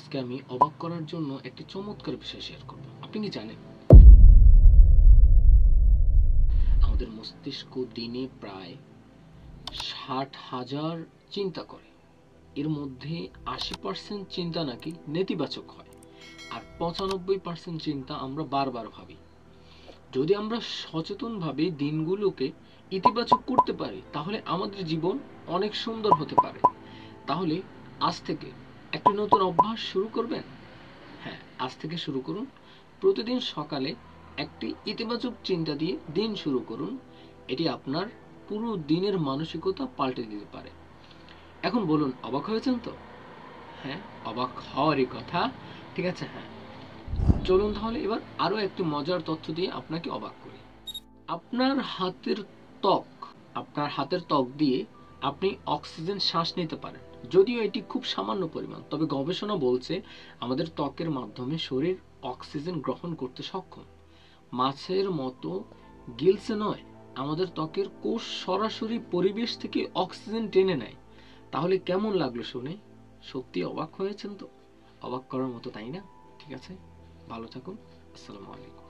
আজকে আমি অবাক করার জন্য একটি চমৎকার বিষয় শেয়ার করব। আপনি কি জানেন আমাদের মস্তিষ্ক দিনে প্রায় 60,000 চিন্তা করে। এর মধ্যে 80% চিন্তা নাকি নেতিবাচক হয়, আর 95% চিন্তা আমরা বারবার ভাবি। যদি আমরা সচেতনভাবে দিনগুলোকে ইতিবাচক করতে পারি, তাহলে আমাদের জীবন অনেক সুন্দর হতে পারে। তাহলে আজ থেকে একটা নতুন অভ্যাস শুরু করবেন। হ্যাঁ, আজ থেকে শুরু করুন। প্রতিদিন সকালে একটি ইতিবাচক চিন্তা দিয়ে দিন শুরু করুন। এটি আপনার পুরো দিনের মানসিকতা পাল্টে দিতে পারে। এখন বলুন, অবাক হয়েছেন তো? হ্যাঁ, অবাক হওয়ারই কথা। ঠিক আছে, হ্যাঁ, চলুন তাহলে এবার আরো একটি মজার তথ্য দিয়ে আপনাকে অবাক করি। আপনার হাতের ত্বক আপনার হাতের ত্বক দিয়ে আপনি অক্সিজেন শ্বাস নিতে পারেন। যদিও এটি খুব সামান্য পরিমাণ, তবে গবেষণা বলছে আমাদের ত্বকের মাধ্যমে শরীর অক্সিজেন গ্রহণ করতে সক্ষম। মাছের মতো গিলসে নয়, আমাদের ত্বকের কোষ সরাসরি পরিবেশ থেকে অক্সিজেন টেনে নেয়। তাহলে কেমন লাগলো শুনে? সত্যি অবাক হয়েছেন তো? অবাক করার মতো, তাই না? ঠিক আছে, ভালো থাকুন। আসসালামু আলাইকুম।